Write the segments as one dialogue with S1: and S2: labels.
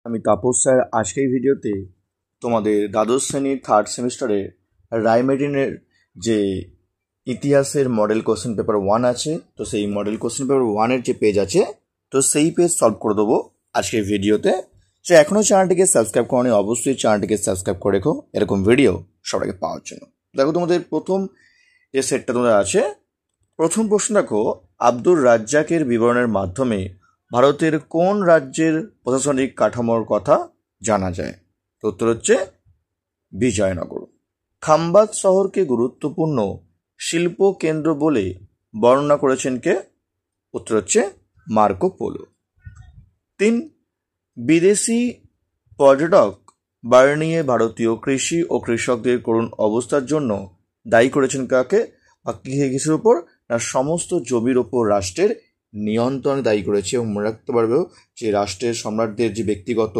S1: আমি তাপস স্যার। আজকে এই ভিডিওতে তোমাদের দ্বাদশ শ্রেণীর থার্ড সেমিস্টারে রায়মেডিনের যে ইতিহাসের মডেল কোশ্চেন পেপার 1 আছে, তো সেই মডেল কোশ্চেন পেপার 1-এর যে পেজ আছে, তো সেই পেজ সলভ করে দেবো আজকের ভিডিওতে। তো এখনও চ্যানেলটিকে সাবস্ক্রাইব করোনি, অবশ্যই চ্যানেলটিকে সাবস্ক্রাইব করে রেখো এরকম ভিডিও সবার আগে পাওয়ার জন্য। দেখো তোমাদের প্রথম যে সেটটা তোমাদের আছে, প্রথম প্রশ্ন দেখো, আব্দুর রাজ্জাকের বিবরণের মাধ্যমে ভারতের কোন রাজ্যের প্রশাসনিক কাঠামোর কথা জানা যায়? তো উত্তর হচ্ছে বিজয়নগর। খাম্বাত শহরকে গুরুত্বপূর্ণ শিল্প কেন্দ্র বলে বর্ণনা করেছেন কে? উত্তর হচ্ছে মার্কো পোলো। 3, বিদেশি পর্যটক বাড়ি নিয়ে ভারতীয় কৃষি ও কৃষকদের করুণ অবস্থার জন্য দায়ী করেছেন কাকে বা কিসের উপর? না সমস্ত জমির ওপর রাষ্ট্রের নিয়ন্ত্রণ দায়ী করেছে। এবং মনে রাখতে পারবেও যে রাষ্ট্রের সম্রাটদের যে ব্যক্তিগত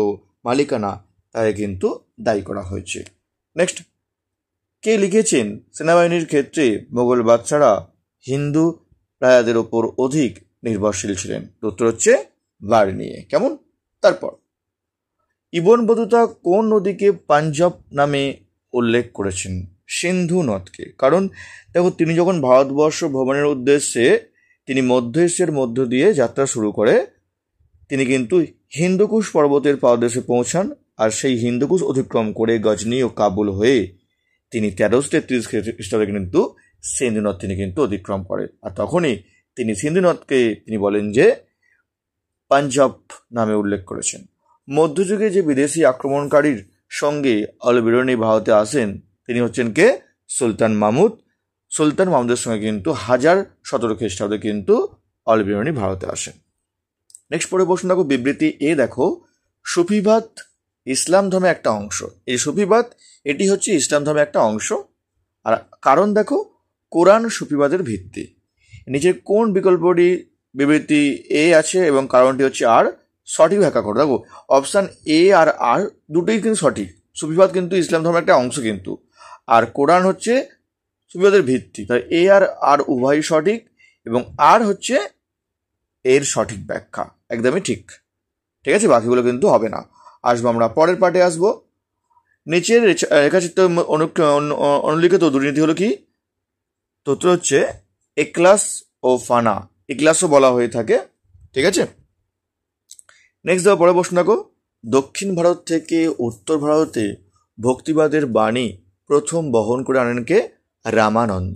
S1: মালিকানা তাকে কিন্তু দায়ী করা হয়েছে। নেক্সট, কে লিখেছেন সেনাবাহিনীর ক্ষেত্রে মোগল বাদশারা হিন্দু রাজাদের ওপর অধিক নির্ভরশীল ছিলেন? উত্তর হচ্ছে বার্নিয়ে। কেমন? তারপর ইবন বতুতা কোন নদীকে পাঞ্জাব নামে উল্লেখ করেছেন? সিন্ধু নদকে। কারণ দেখো, তিনি যখন ভারতবর্ষ ভ্রমণের উদ্দেশ্যে তিনি মধ্য এশিয়ার মধ্য দিয়ে যাত্রা শুরু করে, তিনি কিন্তু হিন্দুকুশ পর্বতের পাদদেশে পৌঁছান। আর সেই হিন্দুকুশ অতিক্রম করে গজনি ও কাবুল হয়ে তিনি 1333 খ্রিস্টাব্দে কিন্তু সিন্ধু নদ তিনি কিন্তু অতিক্রম করে। আর তখনই তিনি সিন্ধু নদকে তিনি বলেন যে পাঞ্জাব নামে উল্লেখ করেছেন। মধ্যযুগে যে বিদেশি আক্রমণকারীর সঙ্গে আল-বিরুনি ভারতে আসেন, তিনি হচ্ছেন কে? সুলতান মাহমুদ। সুলতান মাহমুদের সঙ্গে কিন্তু 1017 খ্রিস্টাব্দে কিন্তু আল-বিরুনি ভারতে আসেন। নেক্সট পরে প্রশ্ন দেখো, বিবৃতি এ দেখো, সুফিবাদ ইসলাম ধর্মের একটা অংশ। এই সুফিবাদ এটি হচ্ছে ইসলাম ধর্মের একটা অংশ। আর কারণ দেখো, কোরআন সুফিবাদের ভিত্তি। নিচের কোন বিকল্পটি বিবৃতি এ আছে এবং কারণটি হচ্ছে আর? সঠিক ব্যাখ্যা করো। দেখো, অপশান এ আর আর দুটোই কিন্তু সঠিক। সুফিবাদ কিন্তু ইসলাম ধর্মের একটা অংশ কিন্তু, আর কোরআন হচ্ছে সুফিবাদের ভিত্তি। তাই এ আর আর উভয়ই সঠিক এবং আর হচ্ছে এর সঠিক ব্যাখ্যা, একদমই ঠিক। ঠিক আছে, বাকিগুলো কিন্তু হবে না। আসবো আমরা পরের পার্টে আসবো। নিচের রেখাচিত্র অনুলিখিত দুর্নীতি হলো কি? তথ্য হচ্ছে এক্লাস ও ফানা। এক্লাসও বলা হয়ে থাকে। ঠিক আছে, নেক্সট দেওয়া পরে প্রশ্ন দেখো, দক্ষিণ ভারত থেকে উত্তর ভারতে ভক্তিবাদের বাণী প্রথম বহন করে আনেন কে? রামানন্দ।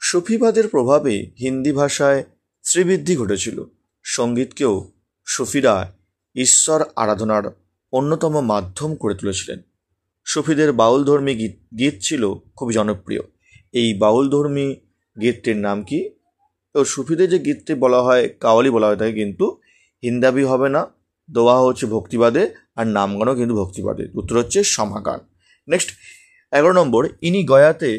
S1: সুফিবাদের প্রভাবে হিন্দি ভাষায় শ্রীবৃদ্ধি ঘটেছিল। সঙ্গীতকেও সুফিরা ঈশ্বর আরাধনার অন্যতম মাধ্যম করে তুলেছিলেন। সুফিদের বাউলধর্মী গীত ছিল খুব জনপ্রিয়। এই বাউলধর্মী গীতটির নাম কি? তো সুফিদের যে গীতটি বলা হয় কাওয়ালি বলা হয় থাকে, কিন্তু হিন্দাবি হবে না। দোয়া হচ্ছে ভক্তিবাদে আর নামগানও কিন্তু ভক্তিবাদে। উত্তর হচ্ছে সমাগান। নেক্সট 11 নম্বর, ইনি গয়াতে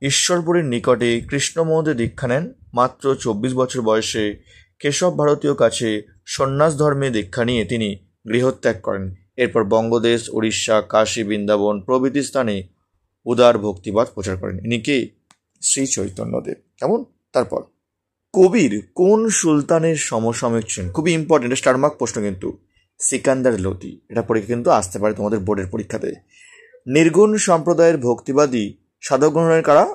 S1: ঈশ্বরপুরের নিকটে কৃষ্ণমোহনে দীক্ষা নেন। মাত্র 24 বছর বয়সে কেশব ভারতীয় কাছে সন্ন্যাস ধর্মে দীক্ষা নিয়ে তিনি গৃহত্যাগ করেন। এরপর বঙ্গদেশ, উড়িষ্যা, কাশী, বৃন্দাবন প্রভৃতি স্থানে উদার ভক্তিবাদ প্রচার করেন। ইনি কে? শ্রী চৈতন্যদেব। কেমন? তারপর কবির কোন সুলতানের সমসাময়িক ছিলেন? খুবই ইম্পর্টেন্ট, স্টার মার্ক প্রশ্ন কিন্তু। সিকান্দার লোদি। এটা পরীক্ষা কিন্তু আসতে পারে তোমাদের বোর্ডের পরীক্ষাতে। নির্গুণ সম্প্রদায়ের ভক্তিবাদী সাধকগণ কারা?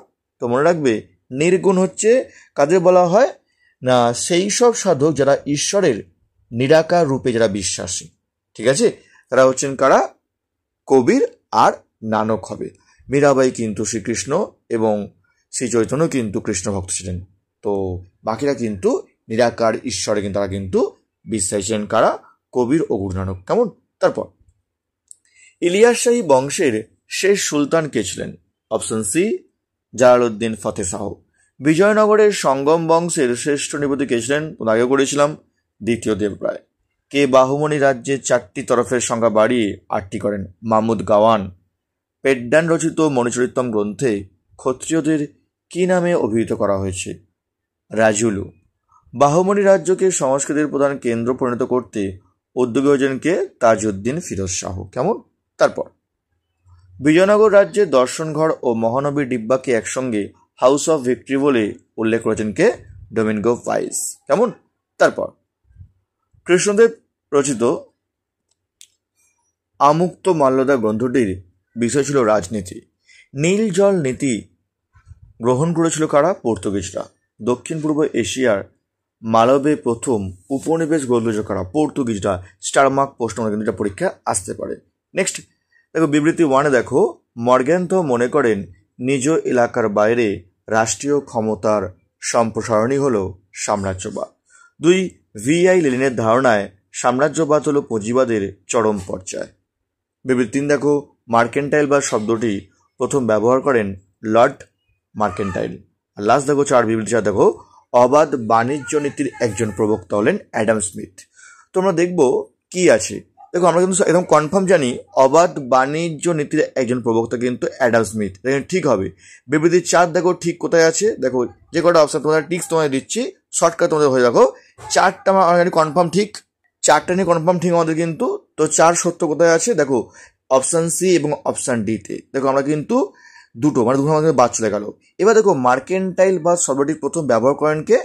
S1: তো মনে রাখবে, নির্গুণ হচ্ছে কাদের বলা হয়? না সেই সব সাধক যারা ঈশ্বরের নিরাকার রূপে যারা বিশ্বাসী। ঠিক আছে, তারা হচ্ছেন কারা? কবির আর নানক হবে। মীরাবাই কিন্তু শ্রীকৃষ্ণ এবং শ্রী চৈতন্য কিন্তু কৃষ্ণ ভক্ত ছিলেন। তো বাকিরা কিন্তু নিরাকার ঈশ্বরে কিন্তু তারা কিন্তু বিশ্বাসী ছিলেন। কারা? কবির ও গুরু নানক। কেমন? তারপর ইলিয়াস শাহী বংশের শেষ সুলতান কে ছিলেন? অপশন সি জালালউদ্দিন ফতে শাহ। বিজয়নগরের সঙ্গম বংশের শ্রেষ্ঠ নৃপতি কে ছিলেন? আগেও করেছিলাম, দ্বিতীয় দেবরায়। কে বাহুমনি রাজ্যের 4টি তরফের সংখ্যা বাড়িয়ে 8টি করেন? মাহমুদ গাওয়ান। পেড্ডান রচিত মণিচরিতম গ্রন্থে ক্ষত্রিয়দের কি নামে অভিহিত করা হয়েছে? রাজুলু। বাহুমনি রাজ্যকে সংস্কৃতির প্রধান কেন্দ্র পরিণত করতে উদ্যোগী হয়েছেন কে? তাজউদ্দিন ফিরোজ শাহ। কেমন? তারপর বিজয়নগর রাজ্যের দর্শনঘর ও মহানবী ডিব্বাকে একসঙ্গে হাউস অফ ভিক্টরি বলে উল্লেখ করেছেন কে? ডোমিনগো পাইস। কেমন? তারপর কৃষ্ণদেব রচিত আমুক্ত মাল্যদা গ্রন্থটির বিষয় ছিল রাজনীতি। নীল জল নীতি গ্রহণ করেছিল কারা? পর্তুগিজরা। দক্ষিণ পূর্ব এশিয়ার মালবে প্রথম উপনিবেশ গড়ে তুলেছিল কারা? পর্তুগিজরা। স্টার মার্ক প্রশ্ন কিন্তু এটা পরীক্ষা আসতে পারে। নেক্সট দেখো বিবৃতি 1-এ দেখো, মর্গ্যানথ মনে করেন নিজ এলাকার বাইরে রাষ্ট্রীয় ক্ষমতার সম্প্রসারণই হল সাম্রাজ্যবাদ। 2, VI লেনিনের ধারণায় সাম্রাজ্যবাদ হল পুঁজিবাদের চরম পর্যায়। বিবৃতি 3 দেখো, মার্কেন্টাইল বা শব্দটি প্রথম ব্যবহার করেন লর্ড মার্কেন্টাইল। আর লাস্ট দেখো 4 বিবৃতি 4 দেখো, অবাধ বাণিজ্য নীতির একজন প্রবক্তা হলেন অ্যাডাম স্মিথ। তোমরা দেখবো কি আছে, দেখো আমরা কিন্তু একদম কনফার্ম জানি অবাধ বাণিজ্য নীতির একজন প্রবক্তা কিন্তু অ্যাডাম স্মিথ, ঠিক হবে। বিবৃতি 4 দেখো ঠিক কোথায় আছে, দেখো যে কটা অপশন তোমাদের টিক্স তোমাদের দিচ্ছি, শর্টকাট তোমাদের হয়ে দেখো 4টা আমরা জানি কনফার্ম ঠিক, 4টা নিয়ে কনফার্ম ঠিক আমাদের কিন্তু। তো 4 সত্য কোথায় আছে দেখো, অপশান সি এবং অপশান ডিতে। দেখো আমরা কিন্তু দুটো আমাদের বাদ চলে গেল। এবার দেখো মার্কেন্টাইল বা শব্দটির প্রথম ব্যবহার করেন কে?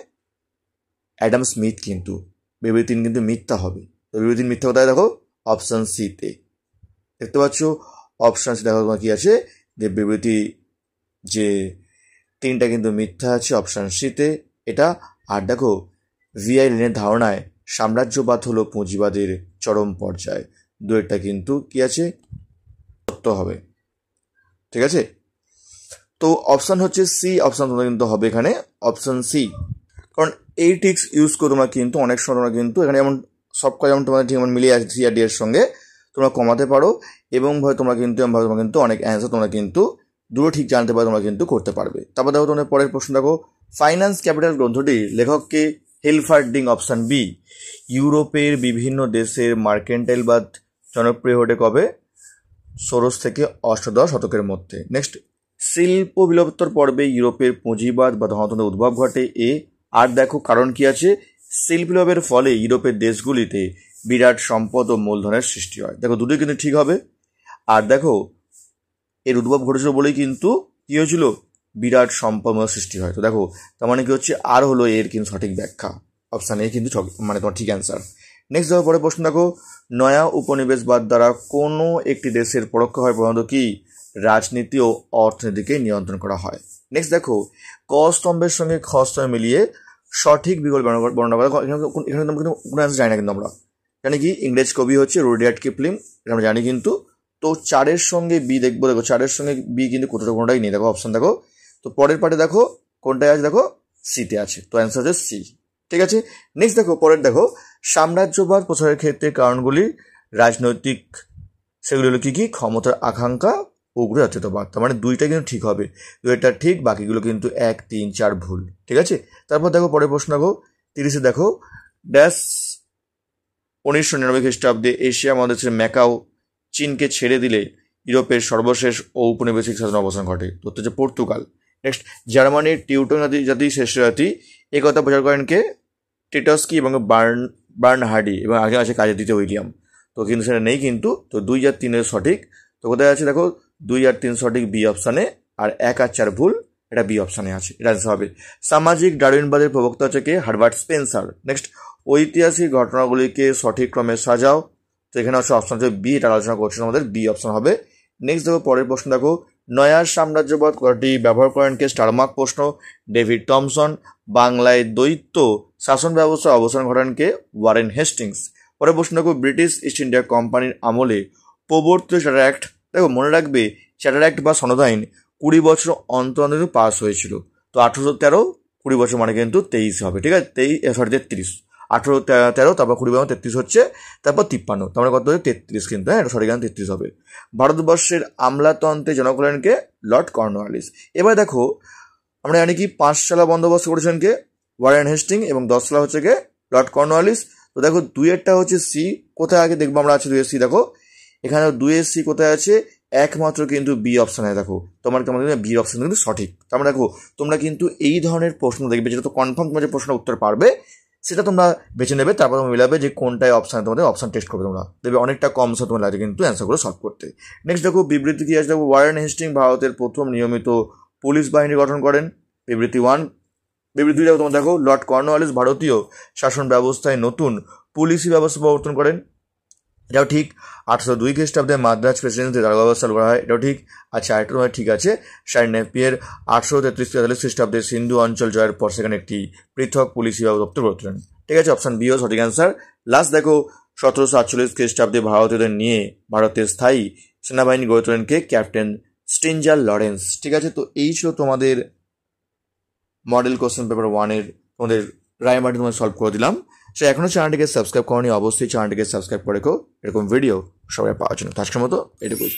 S1: Adam Smith. কিন্তু বিবৃতি 3 কিন্তু মিথ্যা হবে। তো বিবৃতি 3 মিথ্যা কোথায় দেখো, অপশান সিতে। দেখতে পাচ্ছ অপশান সি দেখো তোমার কি আছে, যে বিবৃতি যে 3টা কিন্তু মিথ্যা আছে অপশান সিতে এটা। আর দেখো VI লেনের ধারণায় সাম্রাজ্যবাদ হলো পুঁজিবাদের চরম পর্যায়, 2টা কিন্তু কি আছে, সত্য হবে। ঠিক আছে, তো অপশান হচ্ছে সি, অপশান তোমরা কিন্তু হবে এখানে অপশান সি। কারণ এই টিক্স ইউজ করে তোমরা কিন্তু অনেক সময় তোমরা কিন্তু এখানে যেমন সব কাজ যেমন তোমাদের ঠিক মিলিয়ে আছে সি আর ডি এর সঙ্গে তোমরা কমাতে পারো, এবং ভাই তোমরা কিন্তু তোমরা কিন্তু অনেক অ্যান্সার তোমরা কিন্তু দুটো ঠিক জানতে পারো, তোমরা কিন্তু করতে পারবে। তারপর দেখো তোমাদের পরের প্রশ্ন দেখো, ফাইন্যান্স ক্যাপিটাল গ্রন্থটি লেখককে হিলফার্ডিং। অপশান বি, ইউরোপের বিভিন্ন দেশের মার্কেন্টাইলবাদ জনপ্রিয় ওঠে কবে? 16 থেকে অষ্টাদশ শতকের মধ্যে। নেক্সট, শিল্প বিলোপোত্তর পর্বে ইউরোপের পুঁজিবাদ বা ধনতন্ত্রের উদ্ভব ঘটে। আর দেখো কারণ কি আছে, শিল্প বিপ্লবের ফলে ইউরোপের দেশগুলিতে বিরাট সম্পদ ও মূলধনের সৃষ্টি হয়। দেখো দুটোই কিন্তু ঠিক হবে। আর দেখো এর উদ্ভব ঘটেছিল বলেই কিন্তু কি হয়েছিল, বিরাট সম্পদ সৃষ্টি হয়। তো দেখো তার মানে কি হচ্ছে, আর হলো এর কিন্তু সঠিক ব্যাখ্যা, অপশান এ কিন্তু তোমার ঠিক অ্যান্সার। নেক্সট দেখো পরের প্রশ্ন দেখো, নয়া উপনিবেশবাদ দ্বারা কোনো একটি দেশের পরোক্ষভাবে প্রধানত কি রাজনীতি ও অর্থনীতিকে নিয়ন্ত্রণ করা হয়। নেক্সট দেখো, ক স্তম্ভের সঙ্গে খ স্তম্ভ মিলিয়ে সঠিক বিকল্প বর্ণনা করা। এখানে কিন্তু কোনো অ্যান্সার জানি না, কিন্তু আমরা জানি কি ইংরেজ কবি হচ্ছে রুডিয়ার্ড কিপলিং, এটা আমরা জানি কিন্তু। তো 4-এর সঙ্গে বি দেখবো, দেখো 4-এর সঙ্গে বি কিন্তু কোনোটাই নেই, দেখো অপশান দেখো। তো পরের পার্টে দেখো কোনটায় আছে, দেখো সিতে আছে, তো অ্যান্সার হচ্ছে সি। ঠিক আছে, নেক্সট দেখো পরের দেখো, সাম্রাজ্যবাদ প্রচারের ক্ষেত্রে কারণগুলি রাজনৈতিক, সেগুলি হলো কি কি, ক্ষমতার আকাঙ্ক্ষা, উগ্র জাতীয়তাবাদ। তার মানে 2টা কিন্তু ঠিক হবে, 2টা ঠিক, বাকিগুলো কিন্তু 1, 3, 4 ভুল। ঠিক আছে, তারপর দেখো পরের প্রশ্ন দেখো 30-এ দেখো, ড্যাশ 1999 খ্রিস্টাব্দে এশিয়া মহাদেশের ম্যাকাও চীনকে ছেড়ে দিলে ইউরোপের সর্বশেষ ঔপনিবেশিক শাসন অবসান ঘটে। তো হচ্ছে পর্তুগাল। নেক্সট, জার্মানির টিউটন জাতি শ্রেষ্ঠ জাতি, এই কথা প্রচার করেন কে? টিটস্কি এবং বার্নহার্ডি, এবং আগে আছে কাজে দ্বিতীয় উইলিয়াম। তো কিন্তু সেটা নেই কিন্তু। তো 2 আর 3 সঠিক। তো কোথায় আছে দেখো, 2 আর 3 সঠিক বি অপশানে, আর 1 আর 4 ভুল, এটা বি অপশানে আছে, এটা আনসার হবে। সামাজিক ডারউইনবাদের প্রবক্তা হচ্ছে কে? Herbert Spencer. নেক্সট, ঐতিহাসিক ঘটনাগুলিকে সঠিক ক্রমে সাজাও। তো এখানে হচ্ছে অপশান হচ্ছে বি, এটা আলোচনা করছে আমাদের বি অপশান হবে। নেক্সট দেখো পরের প্রশ্ন দেখো, নয়া সাম্রাজ্যবাদ কথাটি ব্যবহার করেন কে? স্টারমার্ক প্রশ্ন, ডেভিড টমসন। বাংলায় দ্বৈত শাসন ব্যবস্থার অবসান ঘটান কে? Warren Hastings. পরের প্রশ্ন দেখো, ব্রিটিশ ইস্ট ইন্ডিয়া কোম্পানির আমলে প্রবর্তিত চার্টার অ্যাক্ট, দেখো মনে রাখবে চার্টার অ্যাক্ট বা সনদ আইন 20 বছর অন্তর অন্তর পাস হয়েছিল। তো 1813, 20 বছর মানে কিন্তু 23 হবে। ঠিক আছে, 33, 1813, তারপর 20 বছর 33 হচ্ছে, তারপর 53, তারপরে কত হচ্ছে 33 কিন্তু, হ্যাঁ এটা সঠিক 33 হবে। ভারতবর্ষের আমলাতন্ত্রে জনক হলেন কে? Lord Cornwallis. এবার দেখো আমরা জানি কি 5 সালা বন্দোবস্ত করেছেন কে? ওয়ারেন হেস্টিং, এবং 10 সালা হচ্ছে কে? Lord Cornwallis. তো দেখো 2-এরটা হচ্ছে সি, কোথায় আগে দেখবো আমরা আছে 2-এর সি, দেখো এখানে 2-এর সি কোথায় আছে, একমাত্র কিন্তু বি অপশানে। দেখো তোমার বি অপশান কিন্তু সঠিক। তার মানে দেখো তোমরা কিন্তু এই ধরনের প্রশ্ন দেখবে, যেটা তো কনফার্ম তোমরা যে প্রশ্নের উত্তর পারবে সেটা তোমরা বেছে নেবে, তারপর তোমরা মিলাবে যে কোনটায় অপশানে তোমাদের অপশান টেস্ট করবে, তোমরা দেখবে অনেকটা কম সময় তোমার লাগে কিন্তু অ্যান্সারগুলো সলভ করতে। নেক্সট দেখো বিবৃতি কি আছে, দেখো ওয়ারেন হেস্টিং ভারতের প্রথম নিয়মিত পুলিশ বাহিনী গঠন করেন। বিবৃতি 1। বিবৃতি 2 তোমরা দেখো, লর্ড কর্নওয়ালিস ভারতীয় শাসন ব্যবস্থায় নতুন পুলিশি ব্যবস্থা প্রবর্তন করেন। এটাও ঠিক। 802 খ্রিস্টাব্দে মাদ্রাজ প্রেসিডেন্সি দারোগা ব্যবস্থা চালু করা হয়, এটাও ঠিক। আচ্ছা, আরেকটা তোমার ঠিক আছে, শার নেপিয়ার 833-43 খ্রিস্টাব্দে সিন্ধু অঞ্চল জয়ের পর সেখানে একটি পৃথক পুলিশ বিভাগ দপ্তর গড়ে তোলেন। ঠিক আছে, অপশন বি ও সঠিক অ্যান্সার। লাস্ট দেখো, 1748 খ্রিস্টাব্দে ভারতীয়দের নিয়ে ভারতের স্থায়ী সেনাবাহিনী গড়ে তোলেন কে? Captain স্টিনজার Lawrence. ঠিক আছে, তো এই ছিল তোমাদের মডেল কোশ্চেন পেপার 1-এর তোমাদের রায়মার্টিন তোমাদের সলভ করে দিলাম। সে এখনও চ্যানেলটিকে সাবস্ক্রাইব করনি, অবশ্যই চ্যানেলটিকে সাবস্ক্রাইব করে রেখো এরকম ভিডিও সবাই পাওয়ার জন্য। আজকের মতো এটুকুই।